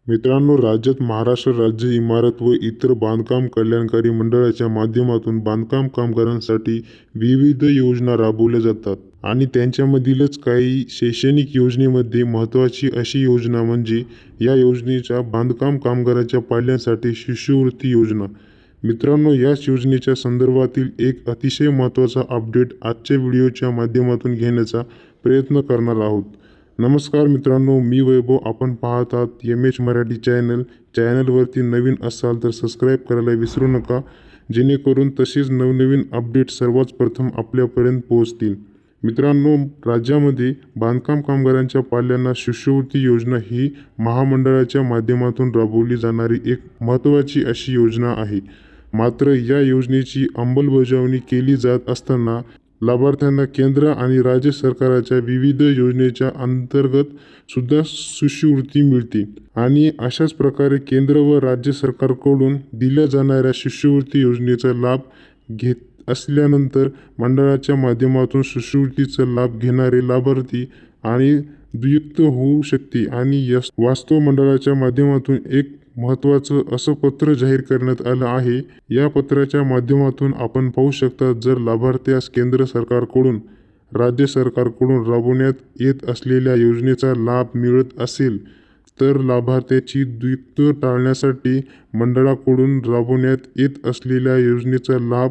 मित्रांनो, राज्यात महाराष्ट्र राज्य इमारत व इतर बांधकाम कल्याणकारी मंडळाच्या माध्यमातून बांधकाम कामगारांसाठी विविध योजना राबवल्या जातात आणि त्यांच्यामधीलच काही शैक्षणिक योजनेमध्ये महत्त्वाची अशी योजना म्हणजे या योजनेच्या बांधकाम कामगारांच्या पाल्यांसाठी शिष्यवृत्ती योजना. मित्रांनो, याच योजनेच्या संदर्भातील एक अतिशय महत्त्वाचा अपडेट आजच्या व्हिडिओच्या माध्यमातून घेण्याचा प्रयत्न करणार आहोत. नमस्कार मित्रांनो, मी वैभव. आपण पाहत आहात MH मराठी चॅनलवरती नवीन असाल तर सबस्क्राईब करायला विसरू नका, जेणेकरून तसेच नवनवीन अपडेट सर्वात प्रथम आपल्यापर्यंत पोहोचतील. मित्रांनो, राज्यामध्ये बांधकाम कामगारांच्या पाल्यांना शिष्यवृत्ती योजना ही महामंडळाच्या माध्यमातून राबवली जाणारी एक महत्त्वाची अशी योजना आहे. मात्र या योजनेची अंमलबजावणी केली जात असताना लाभार्थ्यांना केंद्र आणि राज्य सरकारच्या विविध योजनेच्या अंतर्गत सुद्धा शिष्यवृत्ती मिळते आणि अशाच प्रकारे केंद्र व राज्य सरकारकडून दिल्या जाणाऱ्या शिष्यवृत्ती योजनेचा लाभ घेत असल्यानंतर मंडळाच्या माध्यमातून शिष्यवृत्तीचा लाभ घेणारे लाभार्थी आणि नियुक्त होऊ शकते. आणि वास्तव मंडळाच्या माध्यमातून एक महत्त्वाचं असं पत्र जाहीर करण्यात आलं आहे. या पत्राच्या माध्यमातून आपण पाहू शकता, जर लाभार्थ्यास केंद्र सरकारकडून राज्य सरकारकडून राबवण्यात येत असलेल्या योजनेचा लाभ मिळत असेल तर लाभार्थ्याची द्वित्व टाळण्यासाठी मंडळाकडून राबवण्यात येत असलेल्या योजनेचा लाभ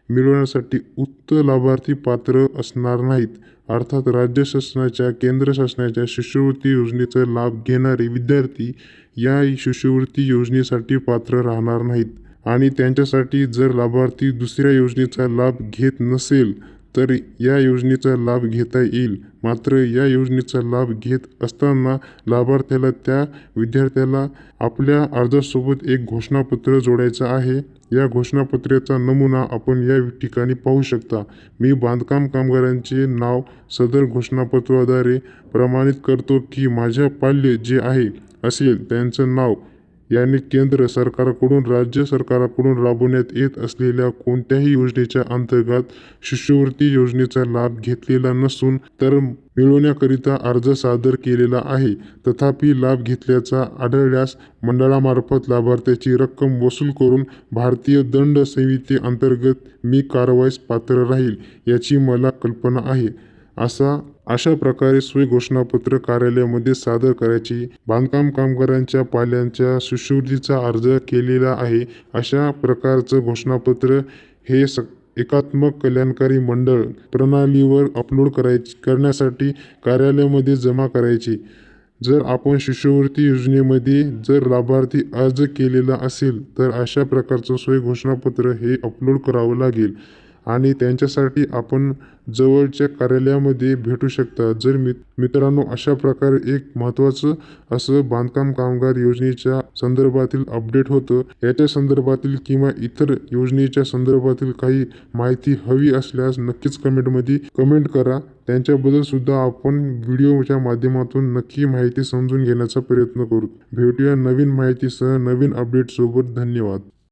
मिळवण्यासाठी उक्त लाभार्थी पात्र असणार नाहीत. अर्थात राज्य शासनाच्या केंद्र शासनाच्या शिष्यवृत्ती योजनेचा लाभ घेणारे विद्यार्थी या शिष्यवृत्ती योजनेसाठी पात्र राहणार नाहीत आणि त्यांच्यासाठी जर लाभार्थी दुसऱ्या योजनेचा लाभ घेत नसेल तर या योजनेचा लाभ घेता येईल. मात्र या योजनेचा लाभ घेत असताना लाभार्थ्याला त्या विद्यार्थ्याला आपल्या अर्जासोबत एक घोषणापत्र जोडायचं आहे. या घोषणापत्राचा नमुना आपण या ठिकाणी पाहू शकता. मी बांधकाम कामगारांचे नाव सदर घोषणापत्राद्वारे प्रमाणित करतो की माझ्या पाल्य जे आहे असेल त्यांचं नाव याने केंद्र सरकारकडून राज्य सरकारकडून राबवण्यात येत असलेल्या कोणत्याही योजनेच्या अंतर्गत शिष्यवृत्ती योजनेचा लाभ घेतलेला नसून तर मिळवण्याकरिता अर्ज सादर केलेला आहे. तथापि लाभ घेतल्याचा आढळल्यास मंडळामार्फत लाभार्थ्याची रक्कम वसूल करून भारतीय दंड संहिते अंतर्गत मी कारवाईस पात्र राहील याची मला कल्पना आहे. अशा प्रकारे सोय घोषणापत्र कार्यालयामध्ये सादर करायची. बांधकाम कामगारांच्या पाल्यांच्या शिष्यवृत्तीचा अर्ज केलेला आहे अशा प्रकारचं घोषणापत्र हे एकात्मक कल्याणकारी मंडळ प्रणालीवर अपलोड करण्यासाठी कार्यालयामध्ये जमा करायची. जर आपण शिष्यवृत्ती योजनेमध्ये जर लाभार्थी अर्ज केलेला असेल तर अशा प्रकारचं सोय घोषणापत्र हे अपलोड करावं लागेल आणि त्यांच्यासाठी आपण जवळच्या कार्यालयामध्ये भेटू शकता. जर मित्रांनो, अशा प्रकारे एक महत्त्वाचं असं बांधकाम कामगार योजनेच्या संदर्भातील अपडेट होतं. याच्या संदर्भातील किंवा इतर योजनेच्या संदर्भातील काही माहिती हवी असल्यास नक्कीच कमेंटमध्ये कमेंट करा. त्यांच्याबद्दल सुद्धा आपण व्हिडिओच्या माध्यमातून नक्की माहिती समजून घेण्याचा प्रयत्न करू. भेटूया नवीन माहितीसह नवीन अपडेट सोबत. धन्यवाद.